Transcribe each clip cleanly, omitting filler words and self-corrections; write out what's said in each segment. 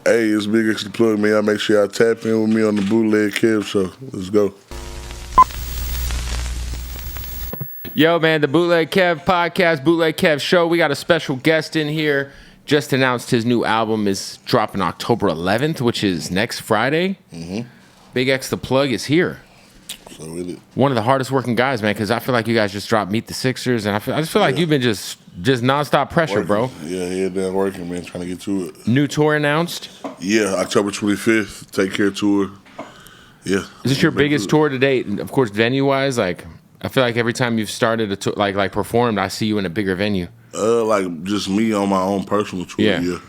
Hey, it's BigXThaPlug, man. Y'all make sure y'all tap in with me on the Bootleg Kev Show. Let's go. Yo, man, the Bootleg Kev podcast, Bootleg Kev Show. We got a special guest in here. Just announced his new album is dropping October 11th, which is next Friday. BigXThaPlug is here. So with it. One of the hardest working guys, man, because I feel like you guys just dropped Meet the Sixers, and I just feel like you've been just nonstop pressure, Working. bro. Yeah, head down working, man, trying to get to it. New tour announced? Yeah, October 25th, Take Care Tour. Yeah. Is this your biggest tour to date? And of course, venue-wise, like, I feel like every time you've started a tour, like performed, I see you in a bigger venue. Like just me on my own personal tour, Yeah.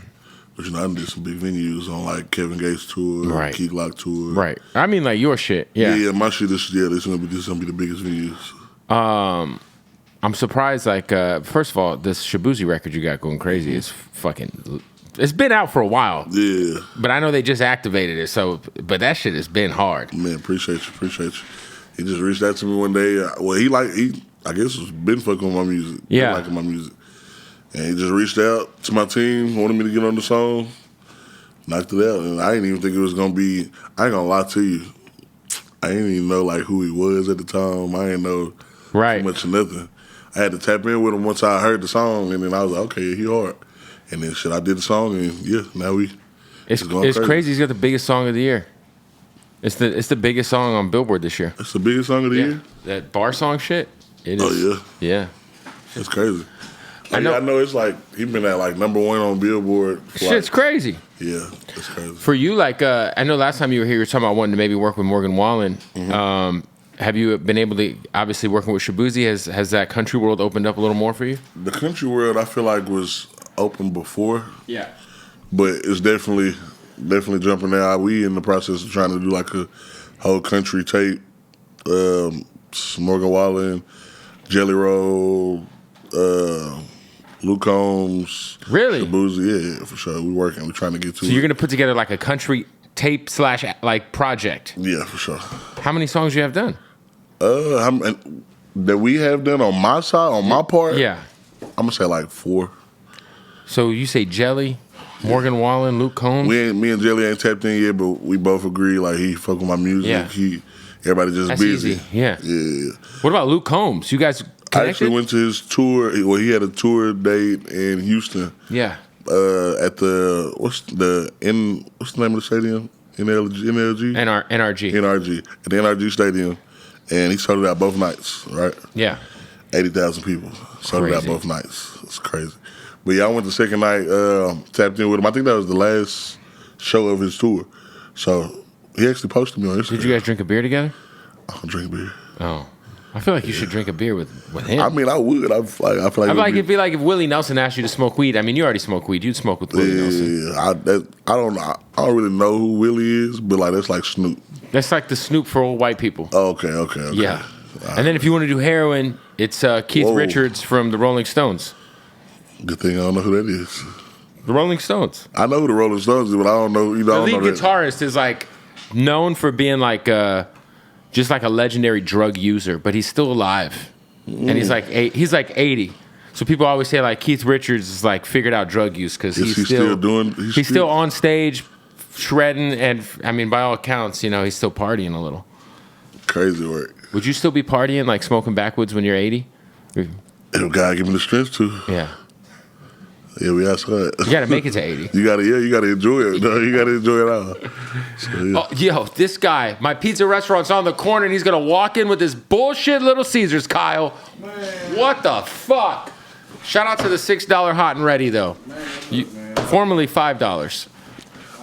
But I did some big venues on like Kevin Gates tour, Right. Key Glock tour. Right. I mean, like your shit. Yeah. My shit this gonna be the biggest venues. I'm surprised, like, first of all, this Shaboozey record you got going crazy is fucking... It's been out for a while. Yeah. But I know they just activated it, so... But that shit has been hard. Man, appreciate you. He just reached out to me one day. Well, he I guess has been fucking with my music. Yeah. Been liking my music. And he just reached out to my team, wanted me to get on the song, knocked it out. And I didn't even think it was gonna be, I ain't gonna lie to you, I didn't even know like who he was at the time. I didn't know too much of nothing. I had to tap in with him once I heard the song, and then I was like, okay, he hard. And then I did the song, and yeah, now it's crazy. He's got the biggest song of the year. It's the biggest song on Billboard this year. It's the biggest song of the year? That bar song shit. It is. Oh yeah. Yeah. It's crazy. Like, I know. I know it's like he been at like number one on Billboard. Shit's crazy. Yeah, it's crazy. For you, like, I know last time you were here, you were talking about wanting to maybe work with Morgan Wallen. Have you been able to, obviously working with Shaboozey, has that country world opened up a little more for you? The country world, I feel like, was open before. Yeah. But it's definitely jumping now. We in the process of trying to do like a whole country tape. Morgan Wallen, Jelly Roll, Luke Combs. Really? Shaboozey, yeah, for sure. We're trying to get to it. So you're going to put together like a country tape / like project? Yeah, for sure. How many songs you have done? That we have done on my side, on my part? Yeah. I'm going to say like 4. So you say Jelly, Morgan Wallen, Luke Combs? Me and Jelly ain't tapped in yet, but we both agree like he fuck with my music. Yeah. Everybody just That's busy. easy. Yeah. Yeah. What about Luke Combs? You guys connected? I actually went to his tour. Well, he had a tour date in Houston. Yeah. At the what's the name of the stadium? NRG. NRG. At the NRG stadium, and he sold it out both nights. Right. Yeah. 80,000 people sold it out both nights. It's crazy. But yeah, I went the second night, tapped in with him. I think that was the last show of his tour. So he actually posted me on Instagram. Did you guys drink a beer together? I don't drink beer. Oh. I feel like you should drink a beer with him. I mean, I would. I feel like it'd be like if Willie Nelson asked you to smoke weed. I mean, you already smoke weed. You'd smoke with Willie Nelson. Yeah, I don't really know who Willie is, but like that's like Snoop. That's like the Snoop for old white people. Oh, okay. Yeah. And then if you want to do heroin, it's Keith Richards from the Rolling Stones. Good thing I don't know who that is. The Rolling Stones. I know who the Rolling Stones is, but I don't know. The lead guitarist is like known for being like just like a legendary drug user, but he's still alive, and he's like 80. So people always say like Keith Richards is like figured out drug use because he's still on stage shredding, and I mean by all accounts, he's still partying a little. Crazy work. Would you still be partying like smoking backwoods when you're 80? If God give me the strength to. Yeah. Yeah, we ask that. You got to make it to 80. You got to enjoy it. No, you got to enjoy it all. So, yeah. Yo, this guy, my pizza restaurant's on the corner, and he's going to walk in with his bullshit Little Caesars, Kyle. Man. What the fuck? Shout out to the $6 hot and ready, though. Formerly $5.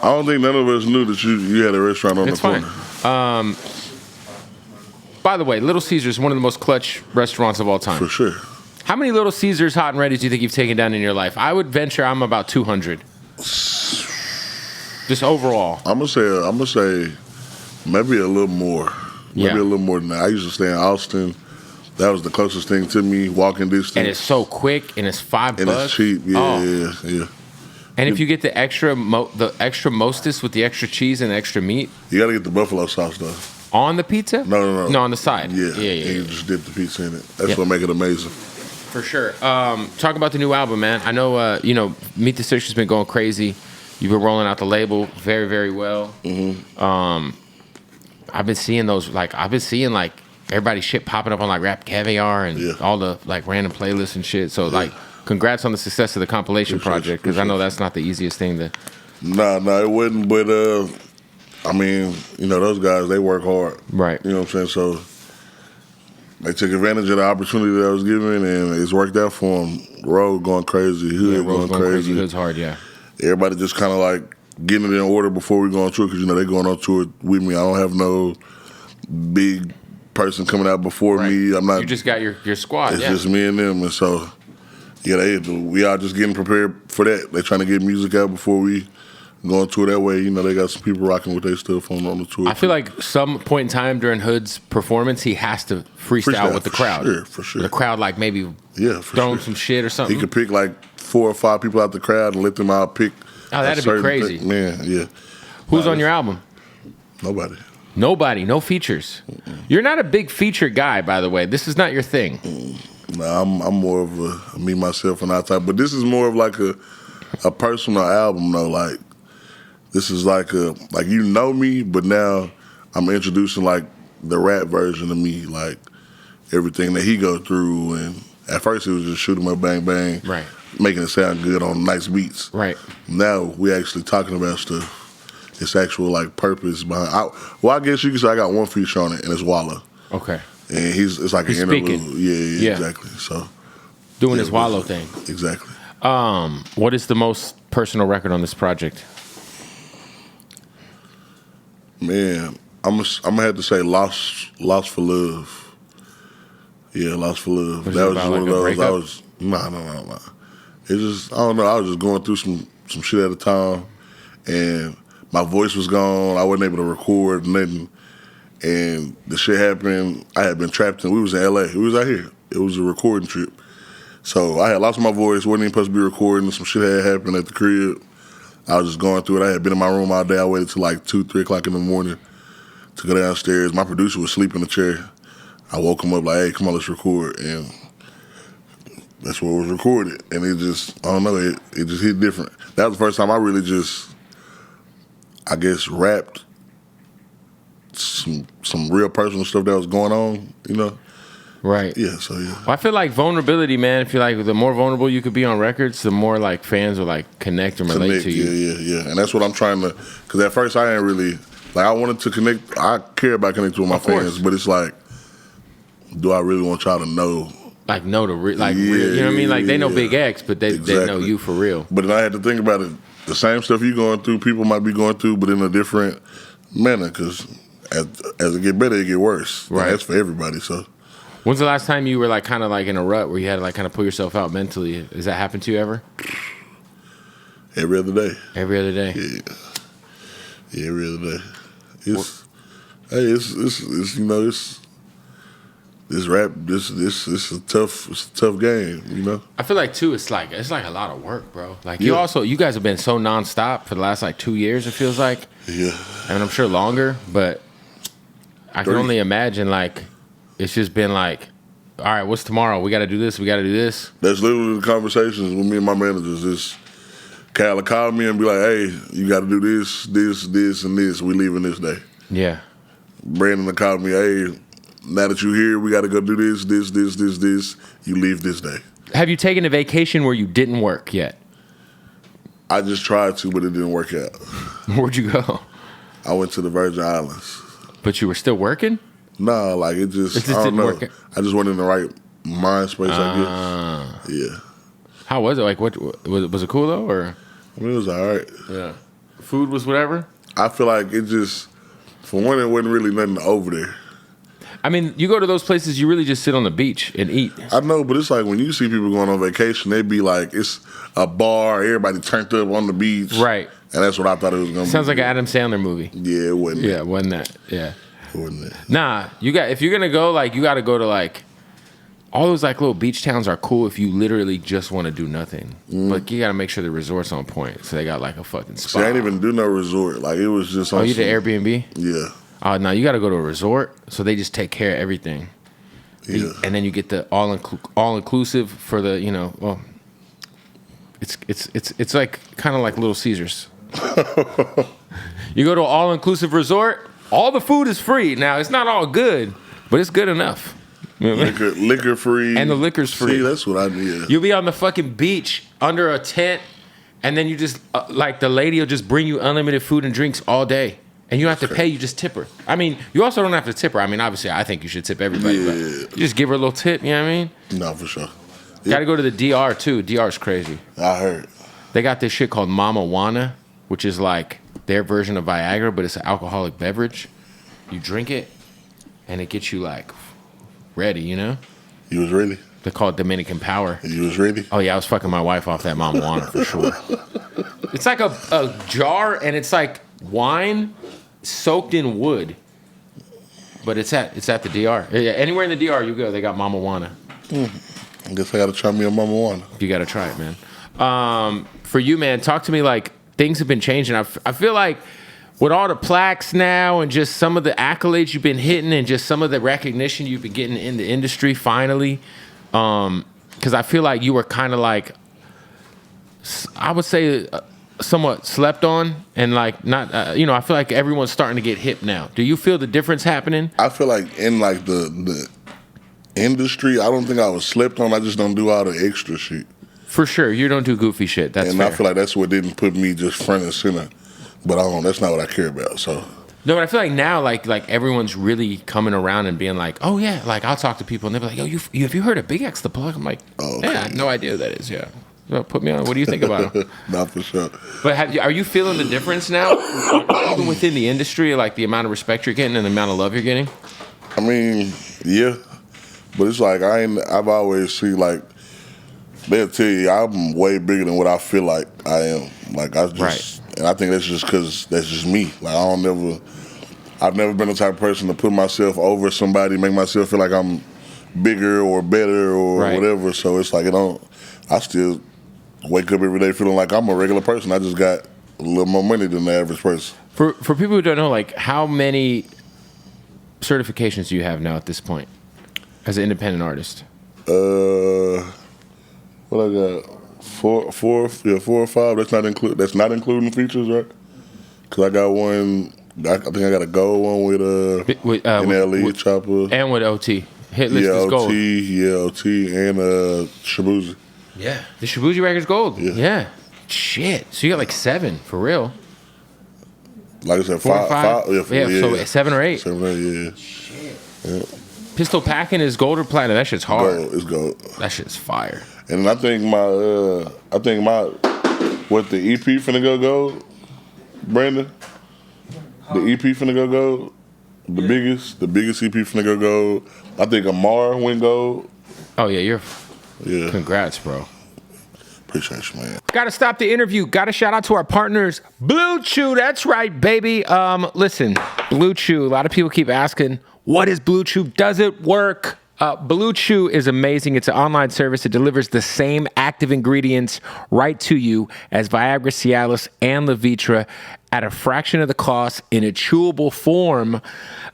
I don't think none of us knew that you had a restaurant on the corner. It's fine. By the way, Little Caesars is one of the most clutch restaurants of all time. For sure. How many Little Caesars hot and ready do you think you've taken down in your life? I would venture I'm about 200. Just overall. I'm gonna say maybe a little more. Maybe a little more than that. I used to stay in Austin. That was the closest thing to me, walking distance. And it's so quick, and it's $5. And it's cheap. Yeah. And if you get the extra mostis with the extra cheese and extra meat, you gotta get the buffalo sauce though. On the pizza? No. No, on the side. Yeah. And you just dip the pizza in it. That's what make it amazing. For sure. Talk about the new album, man. I know, Meet the Sixers has been going crazy. You've been rolling out the label very, very well. I've been seeing those, like, everybody's shit popping up on, like, Rap Caviar and all the, like, random playlists and shit. So, like, congrats on the success of the compilation project, because I know that's not the easiest thing to... Nah, it wasn't, but, I mean, you know, those guys, they work hard. Right. You know what I'm saying? So, they took advantage of the opportunity that I was given, and it's worked out for them. Road going crazy, Hood going crazy. Hood's hard, yeah. Everybody just kind of, like, getting it in order before we go on tour, because, you know, they going on tour with me. I don't have no big person coming out before me. I'm not. You just got your squad. It's just me and them, and so we are just getting prepared for that. They trying to get music out before we go on tour. That way, you know, they got some people rocking with their stuff on the tour. I feel like some point in time during Hood's performance, he has to freestyle with the crowd. For sure. The crowd, like, maybe throwing some shit or something. He could pick like 4 or 5 people out the crowd and let them out pick. Oh, that'd be crazy. Man, yeah. Who's on your album? Nobody, no features. You're not a big feature guy, by the way. This is not your thing. Nah, I'm more of a me, myself, and I type. But this is more of like a personal album, though. Like, this is like you know me, but now I'm introducing like the rap version of me, like everything that he go through. And at first it was just shoot 'em up, bang bang, right, making it sound good on nice beats. Right. Now we actually talking about stuff. It's actual like purpose behind. I guess you could say I got one feature on it, and it's Wallow. Okay. And it's like he's an speaking. interlude. Yeah, exactly. So doing his Wallow thing. Exactly. What is the most personal record on this project? Man, I'm gonna have to say Lost for Love. Yeah, Lost for Love. That was just one of those. No. It's just, I don't know. I was just going through some shit at the time, and my voice was gone. I wasn't able to record nothing, and the shit happened. I had been trapped in. We was in LA. We was out here. It was a recording trip. So I had lost my voice. Wasn't even supposed to be recording. Some shit had happened at the crib. I was just going through it. I had been in my room all day. I waited till like 2, 3 o'clock in the morning to go downstairs. My producer was asleep in the chair. I woke him up like, hey, come on, let's record. And that's what was recorded. And it just, I don't know, it just hit different. That was the first time I really just, I guess, rapped some real personal stuff that was going on, you know? Right. Yeah, so yeah. Well, I feel like vulnerability, man. I feel like the more vulnerable you could be on records, the more like fans will like connect and relate to you. Yeah. And that's what I'm trying to, because at first I ain't really, like I wanted to connect, I care about connecting with my fans, but it's like, do I really want y'all to know? Like know real, you know what I mean? Like they know Big X, but they know you for real. But then I had to think about it, the same stuff you going through, people might be going through, but in a different manner, because as it get better, it get worse. Right. That's for everybody, so. When's the last time you were like kind of like in a rut where you had to like kind of pull yourself out mentally? Has that happened to you ever? Every other day. Every other day. Yeah, every other day. It's you know this rap this is a tough game, you know. I feel like too it's like a lot of work, bro. Like you guys have been so nonstop for the last like 2 years. It feels like. Yeah. And I'm sure longer, but I can only imagine like. It's just been like, all right, what's tomorrow? We got to do this. We got to do this. That's literally the conversations with me and my managers. Is Cal will call me and be like, hey, you got to do this, and this. We leaving this day. Yeah. Brandon will call me, hey, now that you're here, we got to go do this. You leave this day. Have you taken a vacation where you didn't work yet? I just tried to, but it didn't work out. Where'd you go? I went to the Virgin Islands. But you were still working? Nah, like it just I don't know. Work. I just wasn't in the right mind space, I guess. Yeah. How was it? Like, what was it cool though, or? I mean, it was all right. Yeah. Food was whatever. I feel like it just, for one, it wasn't really nothing over there. I mean, you go to those places, you really just sit on the beach and eat. I know, but it's like when you see people going on vacation, they be like, it's a bar, everybody turned up on the beach, right? And that's what I thought it was gonna be. Sounds like an Adam Sandler movie. Yeah, it wasn't. Yeah, it wasn't that. Yeah. It. Nah, if you're gonna go, like, you got to go to like all those like little beach towns are cool if you literally just want to do nothing. But you got to make sure the resort's on point, so they got like a fucking spot. See, I didn't even do no resort. Like it was just. Oh, you did Airbnb? Yeah. Oh no, you got to go to a resort, so they just take care of everything. Yeah. And then you get the all inclusive for the Well, it's like kind of like Little Caesars. You go to an all-inclusive resort, all the food is free. Now, it's not all good, but it's good enough. You know what I mean? Liquor free. And the liquor's free. See, that's what I need. You'll be on the fucking beach under a tent, and then you just, like, the lady will just bring you unlimited food and drinks all day. And you don't have to pay, you just tip her. I mean, you also don't have to tip her. I mean, obviously, I think you should tip everybody, but you just give her a little tip, you know what I mean? No, for sure. Got to go to the DR, too. DR's crazy. I heard. They got this shit called Mama Wana, which is like their version of Viagra, but it's an alcoholic beverage. You drink it, and it gets you, like, ready, you know? You was ready? They call it Dominican Power. You was ready? Oh, yeah, I was fucking my wife off that Mama Wana for sure. It's like a jar, and it's like wine soaked in wood. But it's at the DR. Yeah, anywhere in the DR you go, they got Mama Wana. I guess I got to try me a Mama Wana. You got to try it, man. For you, man, talk to me like things have been changing. I feel like with all the plaques now and just some of the accolades you've been hitting and just some of the recognition you've been getting in the industry finally, because I feel like you were kind of like, I would say, somewhat slept on and like not, I feel like everyone's starting to get hip now. Do you feel the difference happening? I feel like in like the industry, I don't think I was slept on. I just don't do all the extra shit. For sure, you don't do goofy shit. That's and fair. I feel like that's what didn't put me just front and center. But that's not what I care about. So no, but I feel like now, like everyone's really coming around and being like, oh yeah, like I'll talk to people and they'll be like, yo, have you heard of BigXThaPlug? I'm like, oh, okay. Yeah, I had no idea who that is. Yeah, so put me on. What do you think about him? Not for sure. But are you feeling the difference now, even within the industry, like the amount of respect you're getting and the amount of love you're getting? I mean, yeah, but it's like I've always seen like they'll tell you I'm way bigger than what I feel like I am. Like I just. Right. And I think that's just because that's just me. Like I've never been the type of person to put myself over somebody, make myself feel like I'm bigger or better or whatever. So it's like I still wake up every day feeling like I'm a regular person. I just got a little more money than the average person. For people who don't know, like how many certifications do you have now at this point as an independent artist? What I got? Four or five. That's not including features, right? Because I got one. I think I got a gold one with NLE Chopper and with OT. Hit list is gold. OT, and Shaboozey. Yeah, the Shaboozey record's gold. Yeah. Shit. So you got like 7 for real. Like I said, 4 or 5. So 7 or 8. 7 or 8. Yeah. Shit. Yeah. Pistol packing is gold or platinum. That shit's hard. Gold. It's gold. That shit's fire. And I think my what the EP finna go gold, Brandon. The EP finna go gold. The biggest EP finna go gold. I think Amar went gold. Oh yeah, congrats, bro. Appreciate you, man. Got to stop the interview. Got to shout out to our partners, BlueChew. That's right, baby. Listen, BlueChew. A lot of people keep asking, what is BlueChew? Does it work? BlueChew is amazing. It's an online service that delivers the same active ingredients right to you as Viagra, Cialis, and Levitra at a fraction of the cost in a chewable form.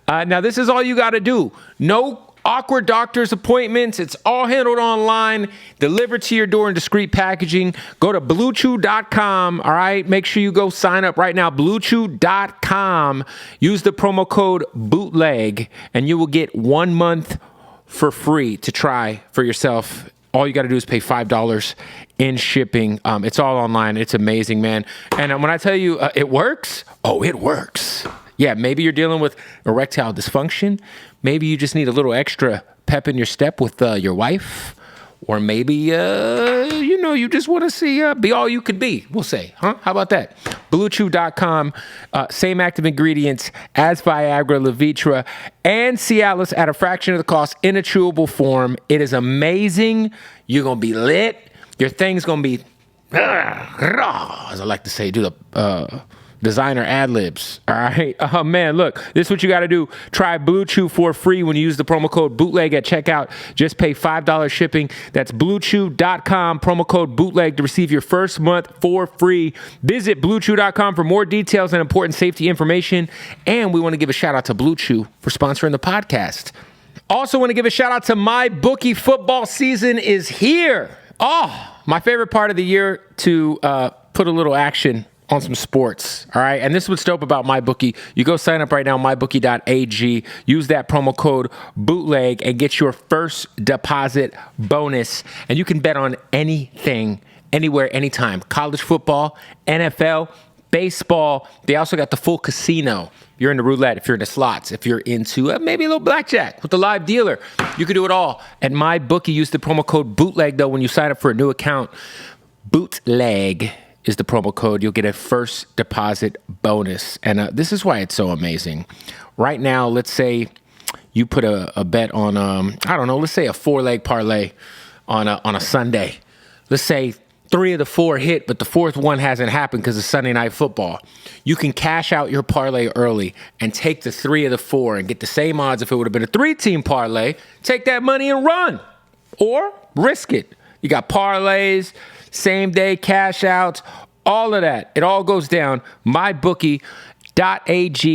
Now, this is all you got to do. No awkward doctor's appointments. It's all handled online, delivered to your door in discreet packaging. Go to BlueChew.com, all right? Make sure you go sign up right now, BlueChew.com. Use the promo code BOOTLEG, and you will get 1 month for free to try for yourself. All you got to do is pay $5 in shipping. It's all online. It's amazing, man. And when I tell you it works, it works. Yeah, maybe you're dealing with erectile dysfunction. Maybe you just need a little extra pep in your step with your wife. Or maybe, you just want to see be all you could be, we'll say. Huh? How about that? BlueChew.com, same active ingredients as Viagra, Levitra, and Cialis at a fraction of the cost in a chewable form. It is amazing. You're going to be lit. Your thing's going to be, as I like to say, do the designer ad-libs. All right. Oh, man, look, this is what you got to do. Try BlueChew for free when you use the promo code BOOTLEG at checkout. Just pay $5 shipping. That's BlueChew.com, promo code BOOTLEG to receive your first month for free. Visit BlueChew.com for more details and important safety information. And we want to give a shout out to BlueChew for sponsoring the podcast. Also want to give a shout out to MyBookie. Football season is here. Oh, my favorite part of the year to put a little action on some sports, all right? And this is what's dope about MyBookie. You go sign up right now, mybookie.ag. Use that promo code BOOTLEG and get your first deposit bonus. And you can bet on anything, anywhere, anytime. College football, NFL, baseball. They also got the full casino. If you're into roulette, if you're into slots, if you're into maybe a little blackjack with the live dealer, you can do it all. At MyBookie, use the promo code BOOTLEG, though, when you sign up for a new account. BOOTLEG is the promo code. You'll get a first deposit bonus. And this is why it's so amazing. Right now, let's say you put a bet on, I don't know, let's say a 4-leg parlay on a Sunday. Let's say 3 of the 4 hit, but the 4th one hasn't happened because it's Sunday Night Football. You can cash out your parlay early and take the 3 of the 4 and get the same odds if it would have been a 3-team parlay. Take that money and run. Or risk it. You got parlays, same day cash outs, all of that. It all goes down. MyBookie.ag.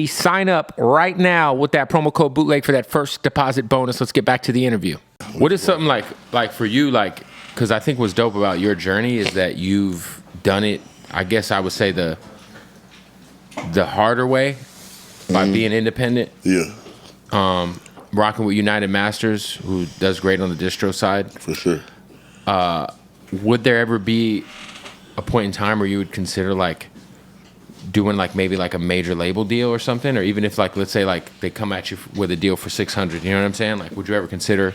Sign up right now with that promo code BOOTLEG for that first deposit bonus. Let's get back to the interview. What is something like for you, like, because I think what's dope about your journey is that you've done it, I guess I would say the harder way by being independent. Yeah. Rocking with United Masters, who does great on the distro side. For sure. Would there ever be a point in time where you would consider like doing like maybe like a major label deal or something, or even if like let's say like they come at you with a deal for 600, you know what I'm saying? Like, would you ever consider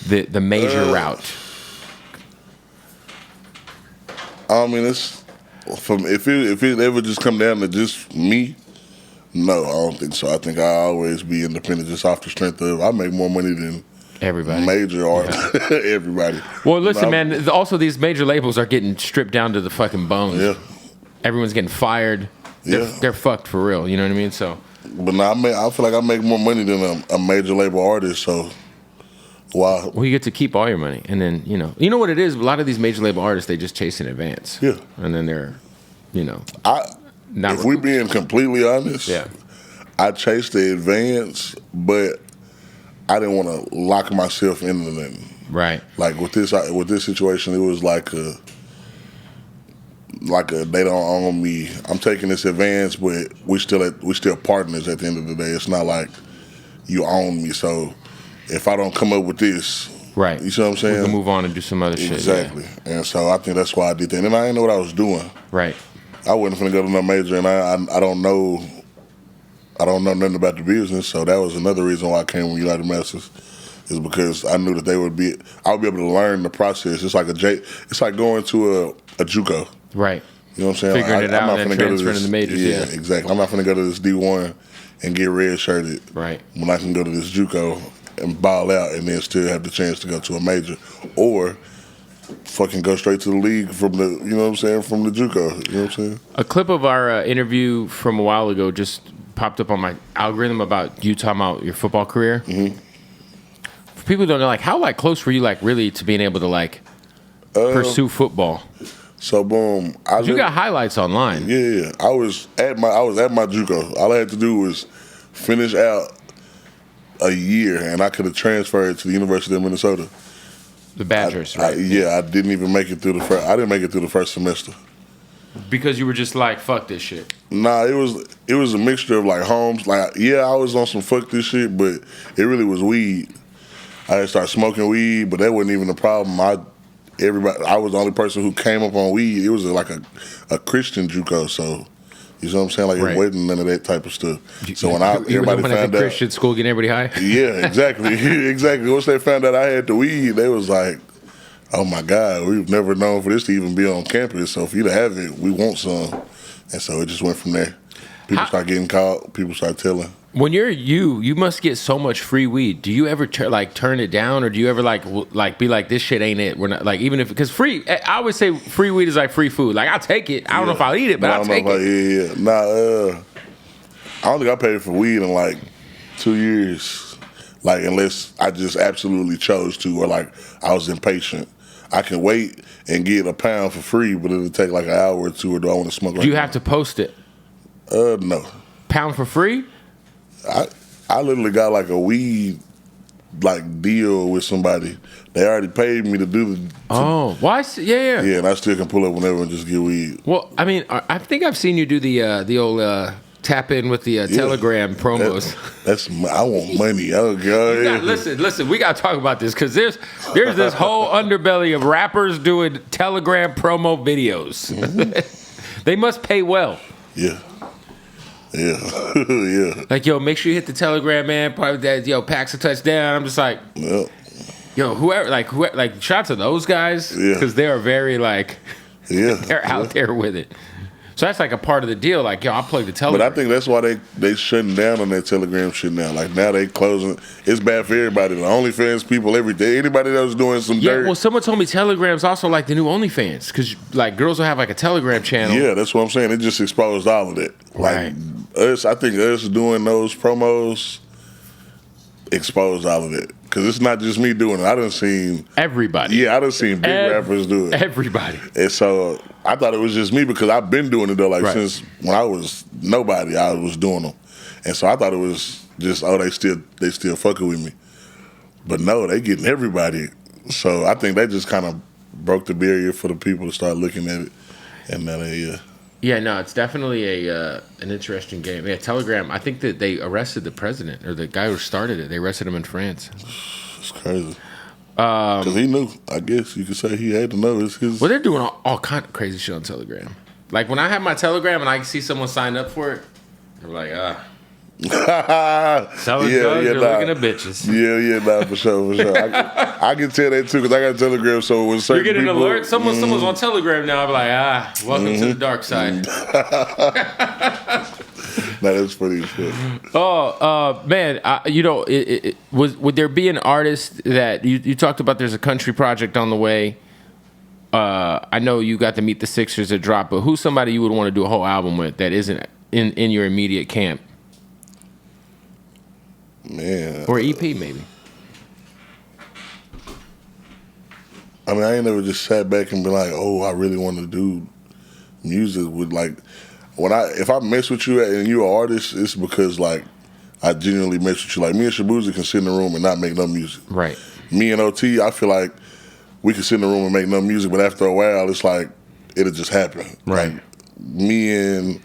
the major route? I mean, it's from if it ever just come down to just me, no, I don't think so. I think I always be independent just off the strength of I make more money than everybody, major artists, everybody. Well, listen, man. Also, these major labels are getting stripped down to the fucking bones. Yeah, everyone's getting fired. They're fucked for real. You know what I mean? So, but now I feel like I make more money than a major label artist. So, why? Well, you get to keep all your money, and then you know what it is. A lot of these major label artists, they just chase in advance. Yeah, and then they're, if we being completely honest, I chased the advance, but I didn't want to lock myself into nothing. Right. Like with this situation, it was like a they don't own me. I'm taking this advance, but we still partners at the end of the day. It's not like you own me. So if I don't come up with this, right, you see what I'm saying? We can move on and do some other shit. Exactly. Yeah. And so I think that's why I did that. And I didn't know what I was doing. Right. I wasn't finna go to no major, and I don't know nothing about the business. So that was another reason why I came with United Masters, is because I knew that I would be able to learn the process. It's like going to a JUCO. Right. You know what I'm saying? Figuring it out and then transferring to the majors. Yeah, exactly. I'm not finna go to this D1 and get red shirted. Right. When I can go to this JUCO and ball out and then still have the chance to go to a major, or fucking go straight to the league from the, you know what I'm saying, from the JUCO. You know what I'm saying? A clip of our interview from a while ago just popped up on my algorithm about you talking about your football career. Mm-hmm. For people who don't know, like, how like close were you like really to being able to like pursue football? So boom, you got highlights online. Yeah. I was at my JUCO. All I had to do was finish out a year, and I could have transferred to the University of Minnesota. The Badgers, right? I didn't even make it through the first. I didn't make it through the first semester because you were just like, fuck this shit. Nah, it was a mixture of like homes. Like, I was on some fuck this shit, but it really was weed. I had started smoking weed, but that wasn't even the problem. I was the only person who came up on weed. It was like a Christian JUCO, so you know what I'm saying? Like, it wasn't none of that type of stuff. So when everybody found out, Christian school getting everybody high. Yeah, exactly, exactly. Once they found out I had the weed, they was like, "Oh my God, we've never known for this to even be on campus. So for you to have it, we want some." And so it just went from there. People start getting caught. People start telling. When you're you must get so much free weed. Do you ever turn it down, or do you ever like be like, this shit ain't it? We're not like, even if, because free. I always say free weed is like free food. Like, I'll take it. I don't know if I'll eat it, but I'll take it. Nah, I don't think I paid for weed in like 2 years. Like, unless I just absolutely chose to, or like I was impatient. I can wait and get a pound for free, but it'll take like an hour or two, or do I want to smoke? Do you have to post it? No. Pound for free? I literally got like a weed like deal with somebody. They already paid me to do the. Why? Yeah. Yeah, and I still can pull up whenever and just get weed. Well, I mean, I think I've seen you do the old tap in with the Telegram promos. That's I want money. Oh God! Listen. We gotta talk about this because there's this whole underbelly of rappers doing Telegram promo videos. Mm-hmm. They must pay well. Yeah. Yeah. Like, yo, make sure you hit the Telegram, man. Probably that, packs a touchdown. I'm just like, yep. Yo, whoever, shout out to those guys because they are very they're out there with it. So that's like a part of the deal. Like, yo, I'll plug the Telegram. But I think that's why they shutting down on that Telegram shit now. Like, now they closing. It's bad for everybody. The OnlyFans people, every day. Anybody that was doing some dirt. Well, someone told me Telegram's also like the new OnlyFans because, like, girls will have, like, a Telegram channel. Yeah, that's what I'm saying. It just exposed all of that. Like, I think us doing those promos exposed all of it. Because it's not just me doing it. I done seen... everybody. Yeah, I done seen big rappers do it. Everybody. And so I thought it was just me because I've been doing it, though. Like, since when I was nobody, I was doing them. And so I thought it was just, they still fucking with me. But no, they getting everybody. So I think they just kind of broke the barrier for the people to start looking at it. And now they... Yeah, no, it's definitely an interesting game. Yeah, Telegram, I think that they arrested the president, or the guy who started it. They arrested him in France. It's crazy. Because he knew. I guess you could say he had to know. It's his... Well, they're doing all kind of crazy shit on Telegram. Like, when I have my Telegram and I see someone sign up for it, they're like, selling drugs, you're looking at bitches. Yeah, for sure. I can tell that too because I got a Telegram. So when certain you're getting people, an alert, someone's on Telegram now. I'm like, welcome to the dark side. That's funny as shit. Man, would there be an artist that you talked about? There's a country project on the way. I know you got to meet the Sixers at drop, but who's somebody you would want to do a whole album with that isn't in your immediate camp? Man. Or EP, maybe. I mean, I ain't never just sat back and been like, I really want to do music with, like, if I mess with you and you're an artist, it's because, like, I genuinely mess with you. Like, me and Shaboozey can sit in the room and not make no music. Right. Me and OT, I feel like we can sit in the room and make no music, but after a while, it's like, it'll just happen. Right. Like, me and,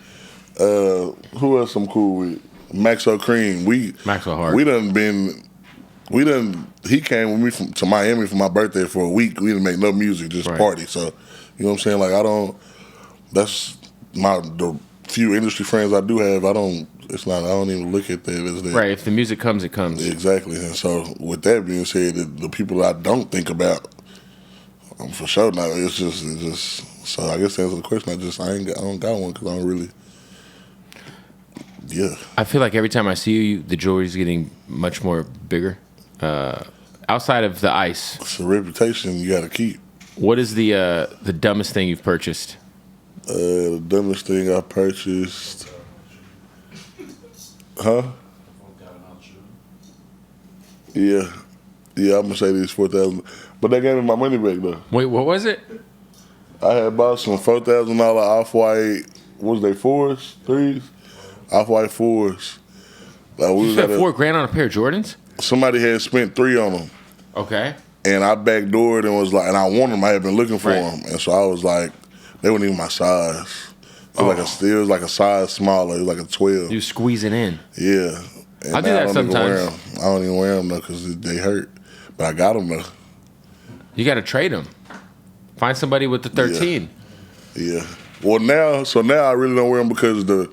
who else I'm cool with? Maxo Cream. Maxo Hard. He came with me to Miami for my birthday for a week. We didn't make no music, just party. So, you know what I'm saying? Like, that's the few industry friends I do have. I don't even look at that as that. Right. If the music comes, it comes. Exactly. And so, with that being said, the people I don't think about, for sure now, it's just, so I guess to answer the question, I don't got one because I don't really. Yeah. I feel like every time I see you, the jewelry's getting much more bigger. Outside of the ice. It's a reputation you got to keep. What is the dumbest thing you've purchased? The dumbest thing I purchased. Huh? Yeah. Yeah, I'm going to say these $4,000. But they gave me my money back, though. Wait, what was it? I had bought some $4,000 Off-White, what was they, 4s? 3s? Off-White 4s. Like, you spent $4,000 on a pair of Jordans? Somebody had spent 3 on them. Okay. And I backdoored and was like, and I wanted them. I had been looking for them. And so I was like, they weren't even my size. It was like a size smaller. It was like a 12. You squeeze it in. Yeah. And I do that sometimes. I don't even wear them though because they hurt. But I got them though. You got to trade them. Find somebody with the 13. Yeah. Well, now I really don't wear them because the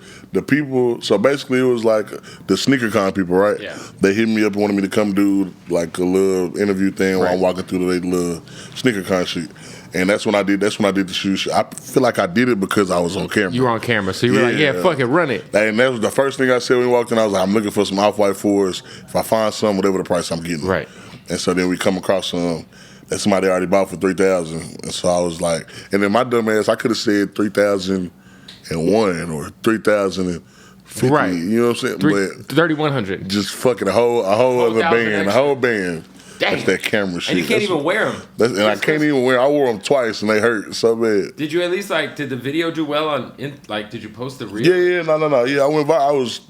people. So basically, it was like the sneaker con people, right? Yeah. They hit me up and wanted me to come do like a little interview thing while I'm walking through the little sneaker con shit. And that's when I did the shoe shit. I feel like I did it because I was on camera. You were on camera, so you were like, fuck it, run it. And that was the first thing I said when we walked in. I was like, I'm looking for some Off-White 4s. If I find some, whatever the price, I'm getting. Right. And so then we come across some that somebody already bought for $3,000. And so I was like, and then my dumb ass, I could have said 3,001 or 3,050. Right. You know what I'm saying? But 3,100. Just fucking a whole other band, extra. A whole band. Dang. That's that camera shit. And you can't even wear them. And I can't even wear them. I wore them twice and they hurt so bad. Did you at least did the video do well did you post the reel? Yeah, no. Yeah, I went viral.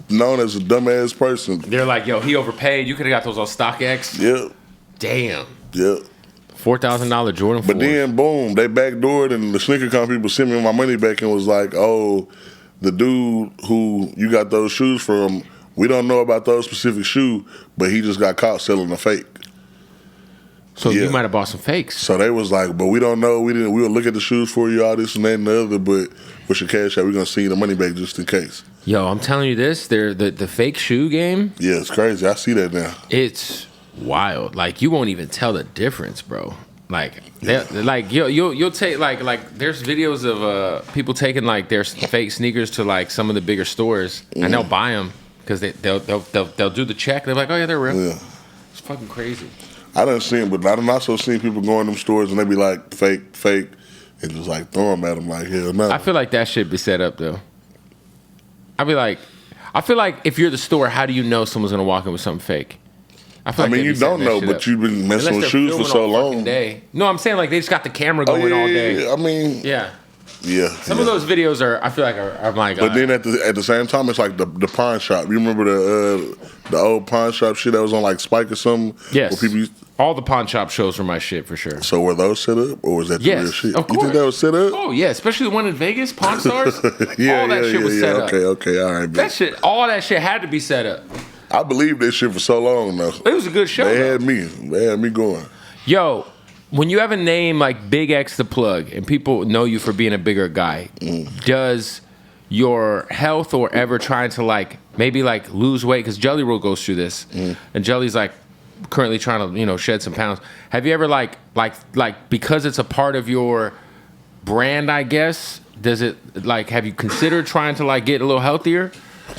known as a dumbass person. They're like, yo, he overpaid. You could have got those on StockX. Yep. Damn. Yep. $4,000 Jordan 4s. But then, boom, they backdoored, and the sneaker company people sent me my money back and was like, oh, the dude who you got those shoes from, we don't know about those specific shoe, but he just got caught selling a fake. So you might have bought some fakes. So they was like, but we don't know. We'll look at the shoes for you, all this and that and the other, but with your cash out, we're going to send you the money back just in case. Yo, I'm telling you this, the fake shoe game. Yeah, it's crazy. I see that now. It's wild. Like, you won't even tell the difference, bro. Like, like you'll take like there's videos of people taking like their fake sneakers to like some of the bigger stores, and they'll buy them because they'll do the check. They're like, oh yeah, they're real. Yeah. It's fucking crazy. I done seen, but I done also seen people go in them stores and they be like fake, and just like throw them at them like hell no. I feel like that should be set up though. I feel like if you're the store, how do you know someone's gonna walk in with something fake? I mean, you don't know, but you've been messing with shoes for so long. Day. No, I'm saying like they just got the camera going all day. I mean, yeah. Some of those videos are, I feel like, are my God. But then at the same time, it's like the pawn shop. You remember the old pawn shop shit that was on like Spike or something? Yes. All the pawn shop shows were my shit for sure. So were those set up, or was that the real shit? Of course. You think that was set up? Oh yeah, especially the one in Vegas, Pawn Stars. All that shit was set up. Okay, all right. All that shit had to be set up. I believed that shit for so long though. It was a good show. They had me going. Yo, when you have a name like BigXThaPlug and people know you for being a bigger guy, does your health or ever trying to like maybe like lose weight? Because Jelly Roll goes through this, and Jelly's like currently trying to shed some pounds. Have you ever like because it's a part of your brand, I guess? Does it like have you considered trying to like get a little healthier?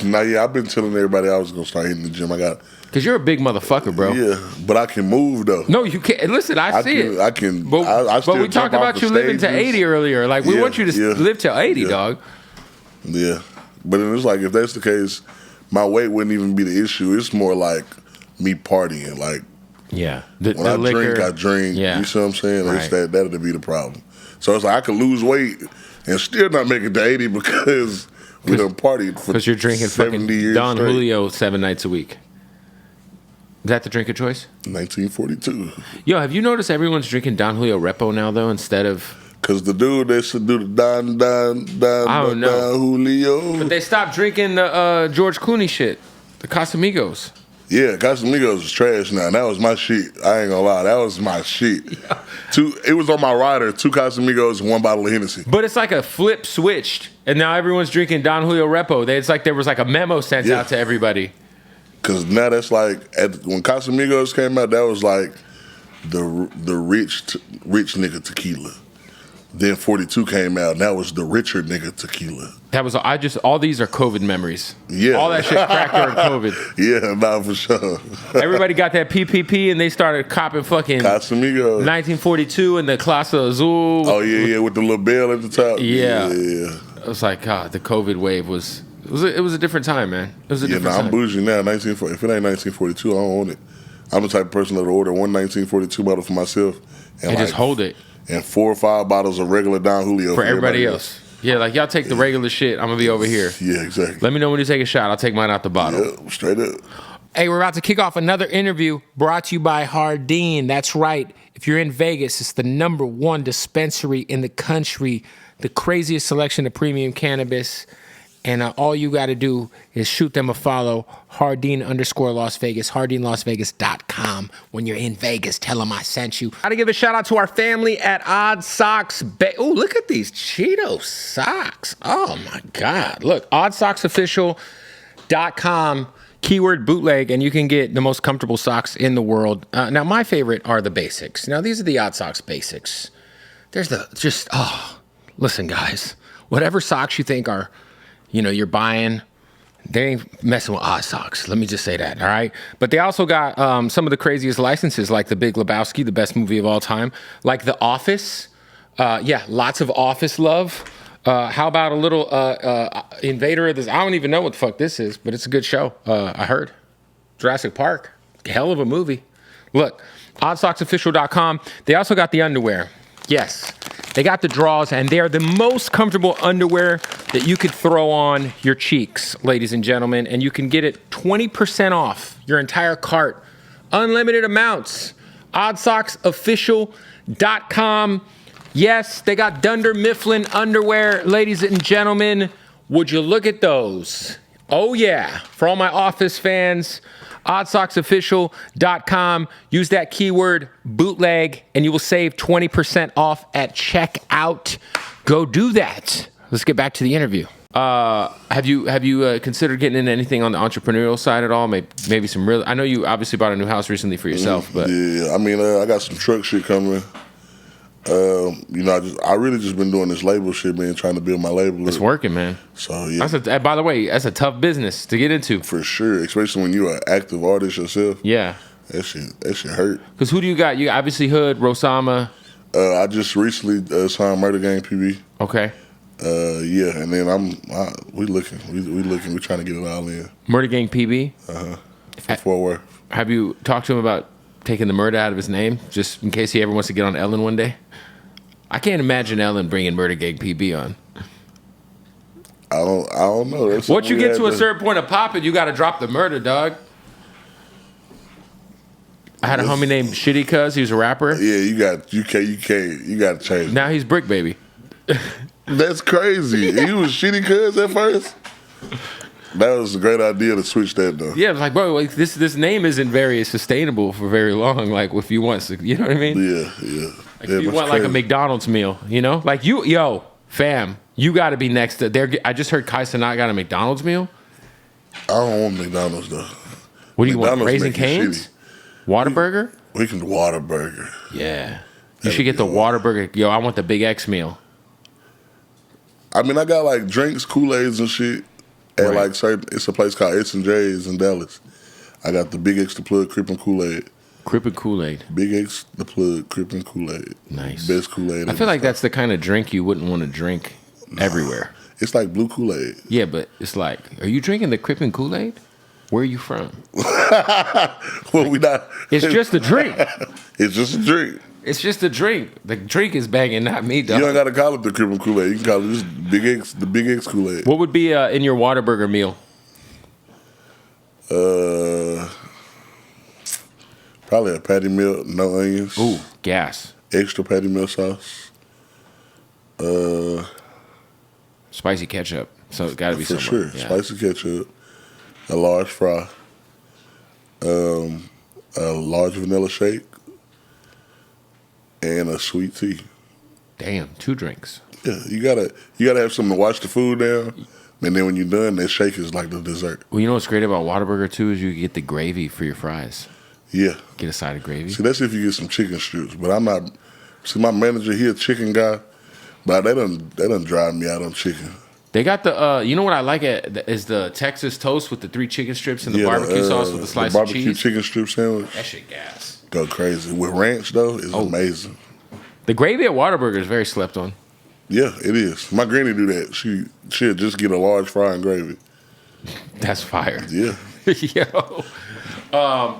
Nah, yeah, I've been telling everybody I was gonna start hitting the gym. Because you're a big motherfucker, bro. Yeah, but I can move though. No, you can't. Listen, I see it. I can. But we talked about you living to 80 earlier. Like we want you to live till 80, dog. Yeah, but then it's like if that's the case, my weight wouldn't even be the issue. It's more like me partying. Like when I drink, I drink. Yeah. You see what I'm saying? Right. It's that'll be the problem. So it's like I could lose weight and still not make it to 80 because we done partied for because you're drinking 70 fucking years Don straight. Julio 7 nights a week. Is that the drink of choice? 1942. Yo, have you noticed everyone's drinking Don Julio Repo now though instead of? Because the dude that should do the Don Julio. But they stopped drinking the George Clooney shit, the Casamigos. Yeah, Casamigos is trash now. That was my shit. I ain't gonna lie. That was my shit. Yeah. It was on my rider, 2 Casamigos and 1 bottle of Hennessy. But it's like a flip switched, and now everyone's drinking Don Julio Repo. It's like there was like a memo sent out to everybody. Because now that's like, when Casamigos came out, that was like the rich nigga tequila. Then 42 came out, and that was the richer nigga tequila. That was all these are COVID memories. Yeah. All that shit cracked during COVID. Yeah, nah, for sure. Everybody got that PPP and they started copping fucking Casamigos. 1942 and the Clase Azul. Oh, yeah, with the little bell at the top. Yeah. It was like, God, the COVID wave was a different time, man. It was a different time. I'm bougie now. If it ain't 1942, I don't own it. I'm the type of person that will order one 1942 bottle for myself. And just hold it. And 4 or 5 bottles of regular Don Julio for everybody else. Yeah, like y'all take the regular shit. I'm going to be over here. Yeah, exactly. Let me know when you take a shot. I'll take mine out the bottle. Yeah, straight up. Hey, we're about to kick off another interview brought to you by Hardin. That's right. If you're in Vegas, it's the #1 dispensary in the country, the craziest selection of premium cannabis. And all you got to do is shoot them a follow, Hardin_Las Vegas, HardinLasVegas.com. When you're in Vegas, tell them I sent you. Got to give a shout out to our family at Odd Socks. Oh, look at these Cheeto socks. Oh, my God. Look, OddSocksOfficial.com, keyword bootleg, and you can get the most comfortable socks in the world. Now, my favorite are the basics. Now, these are the Odd Socks basics. There's listen, guys. Whatever socks you think are... you're buying, they ain't messing with Odd Socks. Let me just say that, all right? But they also got some of the craziest licenses, like The Big Lebowski, the best movie of all time, like The Office. Lots of Office love. How about a little Invader of this? I don't even know what the fuck this is, but it's a good show, I heard. Jurassic Park, hell of a movie. Look, OddSocksOfficial.com. They also got the underwear. Yes, they got the draws, and they're the most comfortable underwear that you could throw on your cheeks, ladies and gentlemen, and you can get it 20% off your entire cart. Unlimited amounts. OddSocksOfficial.com. Yes, they got Dunder Mifflin underwear, ladies and gentlemen. Would you look at those? Oh, yeah. For all my office fans, OddSocksOfficial.com. Use that keyword bootleg, and you will save 20% off at checkout. Go do that. Let's get back to the interview. Have you considered getting into anything on the entrepreneurial side at all? Maybe some real. I know you obviously bought a new house recently for yourself, but yeah, I mean, I got some truck shit coming. I really just been doing this label shit, man, trying to build my label. It's working, man. So yeah. By the way, that's a tough business to get into. For sure, especially when you're an active artist yourself. Yeah. That shit hurt. Because who do you got? You got obviously Hood, Rosama. I just recently signed Murder Gang PB. Okay. Yeah, and then we looking. We trying to get it all in. Murder Gang PB. For Fort Worth. Have you talked to him about taking the murder out of his name, just in case he ever wants to get on Ellen one day? I can't imagine Ellen bringing Murder Gang PB on. I don't know. That's once you get to a certain point of popping, you got to drop the murder, dog. I had a homie named Shitty Cuz. He was a rapper. Yeah, you got to change. Now he's Brick Baby. That's crazy. He was Shitty Cuz at first. That was a great idea to switch that though. Yeah, like bro, like this name isn't very sustainable for very long. Like if you want, you know what I mean? Yeah. Like if you want like a McDonald's meal, you know? Like fam, you got to be next to there. I just heard Kai Cenat got a McDonald's meal. I don't want McDonald's though. What do you want? Raising Cane's? Whataburger? We can do Whataburger. Yeah. You should get the Whataburger. Yo, I want the Big X meal. I mean, I got like drinks, Kool-Aids and shit at like certain. It's a place called It's and J's in Dallas. I got the BigXThaPlug Crippin' Kool-Aid. Crippin' Kool-Aid. BigXThaPlug Crippin' Kool-Aid. Nice. Best Kool-Aid. I feel like that's the kind of drink you wouldn't want to drink everywhere. It's like blue Kool-Aid. Yeah, but it's like, are you drinking the Crippin' Kool-Aid? Where are you from? Well, we not. It's just a drink. It's just a drink. It's just a drink. The drink is banging, not me, dog. You don't got to call it the Crippin' Kool-Aid. You can call it just the Big X Kool-Aid. What would be in your Whataburger meal? Probably a patty melt, no onions. Ooh, gas. Extra patty melt sauce. Spicy ketchup. So it's got to be for somewhere. sure. Yeah. Spicy ketchup. A large fry. A large vanilla shake. And a sweet tea. Damn, 2 drinks. Yeah, you gotta have something to wash the food down, and then when you're done, that shake is like the dessert. Well, you know what's great about Whataburger too is you get the gravy for your fries. Yeah, Get a side of gravy. see that's if you get some chicken strips, but I'm not. See, my manager, he a chicken guy, but they done drive me out on chicken. They got the you know what I like is the Texas toast with the 3 chicken strips and the barbecue sauce with the slice of barbecue cheese. chicken strip sandwich. That shit gas. Go crazy with ranch though. It's amazing. The gravy at Whataburger is very slept on. Yeah, it is. My granny do that. She'll just get a large fry and gravy. That's fire. Yeah. Yo.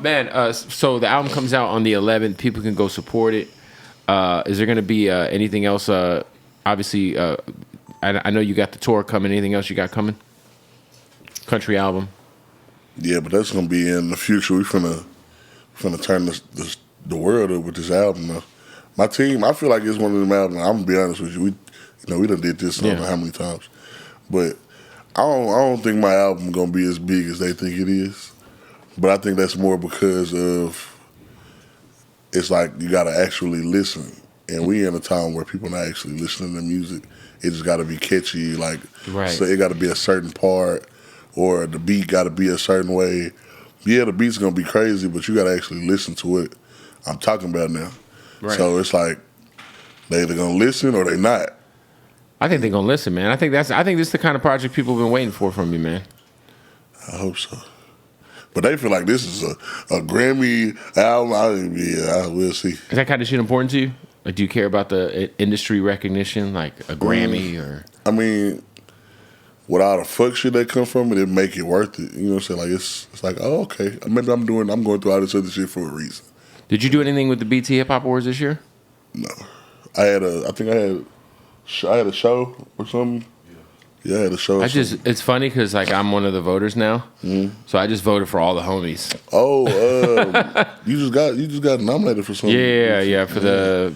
Man, so the album comes out on the 11th. People can go support it. Is there going to be anything else? Obviously, I know you got the tour coming. Anything else you got coming? Country album. Yeah, but that's going to be in the future. We finna turn the world up with this album though. My team, I feel like it's one of them albums. I'm gonna be honest with you. We done did this I don't know how many times, but I don't think my album gonna be as big as they think it is. But I think that's more because of it's like you gotta actually listen, and we in a time where people not actually listening to music. It just gotta be catchy, like so it gotta be a certain part, or the beat gotta be a certain way. Yeah, the beat's gonna be crazy, but you gotta actually listen to it. I'm talking about now. Right. So it's like they either gonna listen or they not. I think they're gonna listen, man. I think this is the kind of project people have been waiting for from me, man. I hope so. But they feel like this is a Grammy album. I will see. Is that kind of shit important to you? Like, do you care about the industry recognition, like a Grammy or? I mean, with all the fuck shit that come from it, it make it worth it. You know what I'm saying? Like it's like, oh, okay, maybe I'm going through all this other shit for a reason. Did you do anything with the BT Hip Hop Awards this year? No, I had a show or something. Yeah, I had to show us. It's funny because like I'm one of the voters now, so I just voted for all the homies. Oh, you just got nominated for something. Yeah, for the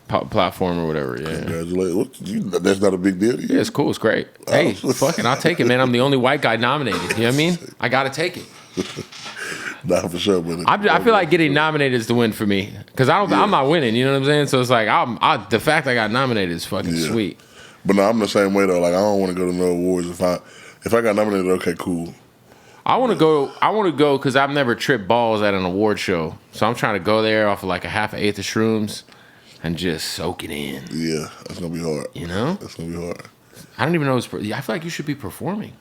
platform or whatever. Yeah, congratulations. That's not a big deal to you? Yeah, it's cool. It's great. Hey, fucking, I'll take it, man. I'm the only white guy nominated. You know what I mean? I gotta take it. Nah, for sure, but I feel like getting nominated is the win for me because I'm not winning. You know what I'm saying? So it's like the fact I got nominated is fucking sweet. But no, I'm the same way though. Like I don't want to go to no awards if I got nominated. Okay, cool. I want to go because I've never tripped balls at an award show. So I'm trying to go there off of like a half an eighth of shrooms and just soak it in. Yeah, that's gonna be hard. You know, that's gonna be hard. I don't even know. I feel like you should be performing.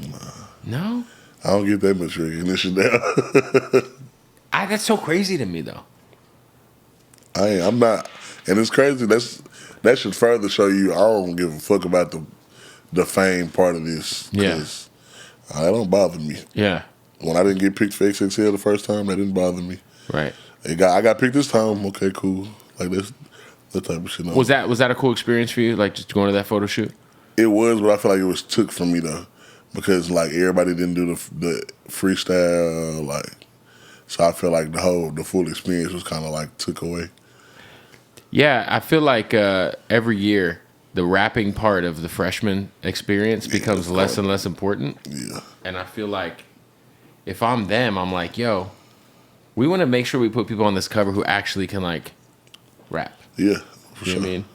Nah. No. I don't get that much recognition now. That's so crazy to me though. I'm not, and it's crazy. That should further show you I don't give a fuck about the fame part of this. Because that don't bother me. Yeah. When I didn't get picked for XXL the first time, that didn't bother me. Right. I got picked this time. Okay, cool. Like that type of shit. Was that a cool experience for you? Like just going to that photo shoot? It was, but I feel like it was took from me though, because like everybody didn't do the freestyle. Like, so I feel like the full experience was kind of like took away. Yeah, I feel like every year the rapping part of the freshman experience becomes less and less important. Yeah. And I feel like if I'm them, I'm like, yo, we want to make sure we put people on this cover who actually can like rap. Yeah, for sure. You know what I mean?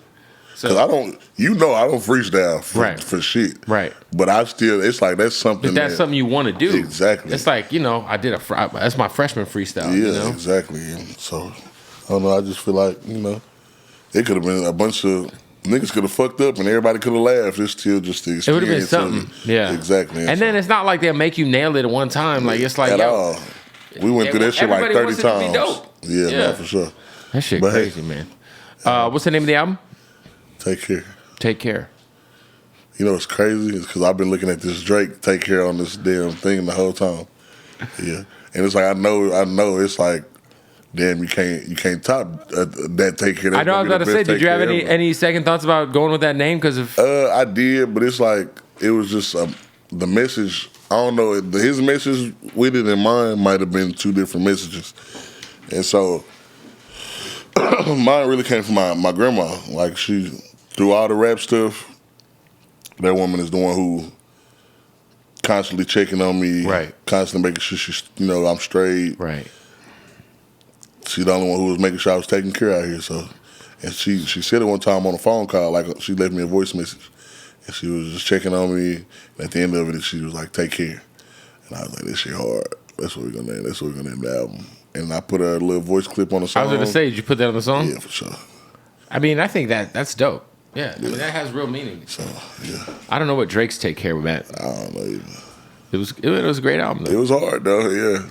Because I don't freestyle for shit. Right. But it's like that's something. But that's something you want to do. Exactly. It's like, I did that's my freshman freestyle. Yeah, exactly. And so, I don't know, I just feel like, it could have been a bunch of niggas could have fucked up and everybody could have laughed. It's still just the experience. It would have been something. Yeah. Exactly. And then it's not like they'll make you nail it at one time. Like, it's like, at all. We went through that shit like 30 times. Dope. Yeah, no, for sure. That shit crazy, man. What's the name of the album? Take Care. Take Care. You know what's crazy? It's because I've been looking at this Drake Take Care on this damn thing the whole time. Yeah. And it's like, I know it's like, damn, you can't top that Take Care. I know I was about to say, did you have any second thoughts about going with that name? Because of I did, but it's like, it was just the message. I don't know. His message with it and mine might have been two different messages. And so, mine really came from my grandma. Like, she, through all the rap stuff, that woman is the one who constantly checking on me. Right. Constantly making sure I'm straight. Right. She's the only one who was making sure I was taken care of out here. So, and she said it one time on a phone call, like she left me a voice message. And she was just checking on me. And at the end of it, she was like, take care. And I was like, this shit hard. That's what we're going to name. That's what we're going to name the album. And I put a little voice clip on the song. I was going to say, did you put that on the song? Yeah, for sure. I mean, I think that's dope. Yeah. I mean, that has real meaning. So, yeah. I don't know what Drake's Take Care meant. I don't know either. It was a great album, though. It was hard, though,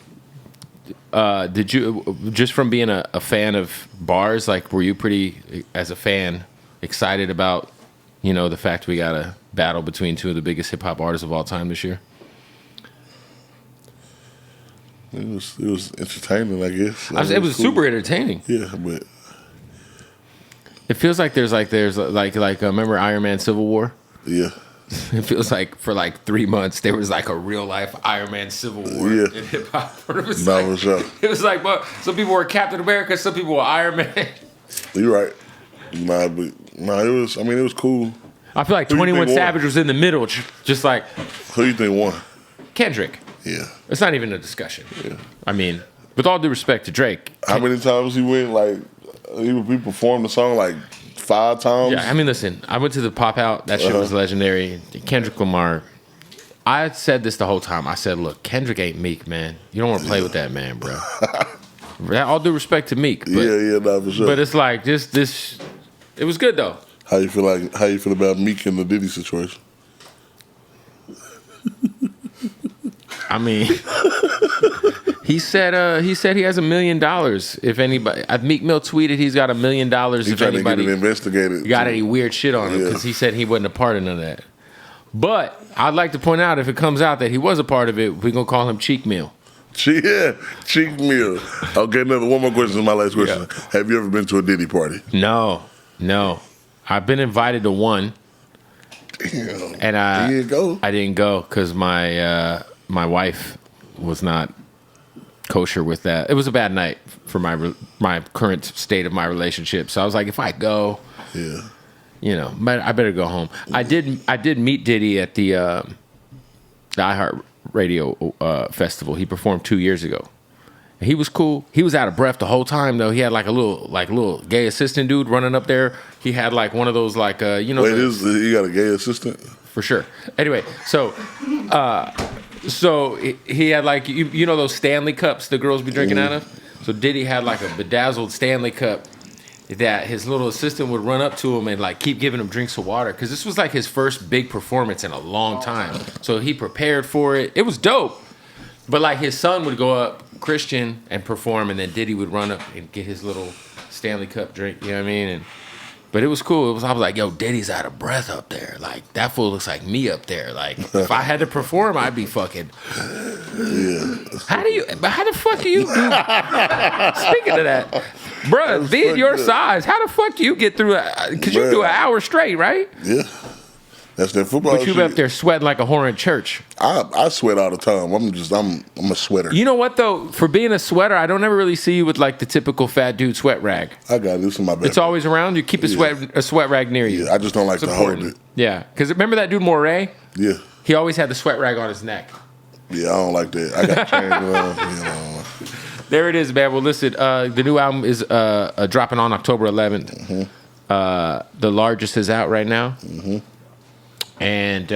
yeah. Did you, just from being a fan of bars, like, were you pretty, as a fan, excited about, the fact we got a battle between two of the biggest hip-hop artists of all time this year? It was entertaining, I guess. It was cool. Super entertaining. Yeah, but it feels like there's remember Iron Man Civil War? Yeah. It feels like for like 3 months there was like a real life Iron Man Civil War in hip hop. It was it was like, but some people were Captain America, some people were Iron Man. You're right. It was cool. I feel like 21 Savage was in the middle, just like. Who you think won? Kendrick. Yeah. It's not even a discussion. Yeah. I mean, with all due respect to Drake. How many times he went, like, he performed the song like 5 times? Yeah, I mean, listen, I went to the Pop Out. That shit was legendary. Kendrick Lamar. I said this the whole time. I said, look, Kendrick ain't Meek, man. You don't want to play with that man, bro. All due respect to Meek. But, for sure. But it's like, this, it was good, though. How you feel about Meek and the Diddy situation? I mean, he said he has $1 million. If anybody, Meek Mill tweeted he's got $1 million. If anybody got any weird shit on him, because he said he wasn't a part of none of that. But I'd like to point out, if it comes out that he was a part of it, we're gonna call him Cheek Mill. Cheek Mill. Okay, one more question. My last question. Yeah. Have you ever been to a Diddy party? No. I've been invited to one. Damn. And you didn't go? I didn't go because my wife was not kosher with that. It was a bad night for my current state of my relationship. So I was like, if I go, I better go home. I did meet Diddy at the iHeart Radio festival. He performed 2 years ago. He was cool. He was out of breath the whole time though. He had like a little gay assistant dude running up there. He had like one of those like he got a gay assistant? For sure. Anyway, so he had like you know those Stanley cups the girls be drinking out of? So Diddy had like a bedazzled Stanley cup that his little assistant would run up to him and like keep giving him drinks of water because this was like his first big performance in a long time. So he prepared for it. It was dope. But like his son would go up, Christian, and perform, and then Diddy would run up and get his little Stanley Cup drink. You know what I mean? But it was cool. I was like, yo, Diddy's out of breath up there. Like that fool looks like me up there. Like if I had to perform, I'd be fucking. Yeah. How the fuck do you do? Speaking of that, bro, being your size, how the fuck do you get through? Because you do an hour straight, right? Yeah. That's that football. But you be up there sweating like a whore in church. I sweat all the time. I'm a sweater. You know what though? For being a sweater, I don't ever really see you with like the typical fat dude sweat rag. I got this in my bed. It's always around. You keep a sweat rag near you. Yeah, I just don't like to hold it. Yeah, because remember that dude Moray? Yeah. He always had the sweat rag on his neck. Yeah, I don't like that. I got to change. There it is, man. Well, listen, the new album is dropping on October 11th. The Largest is out right now. And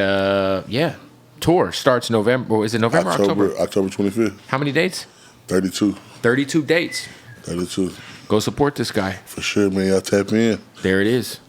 tour starts November. Is it November or October? October 25th. How many dates? 32. 32 dates. 32. Go support this guy. For sure, man. Y'all tap in. There it is.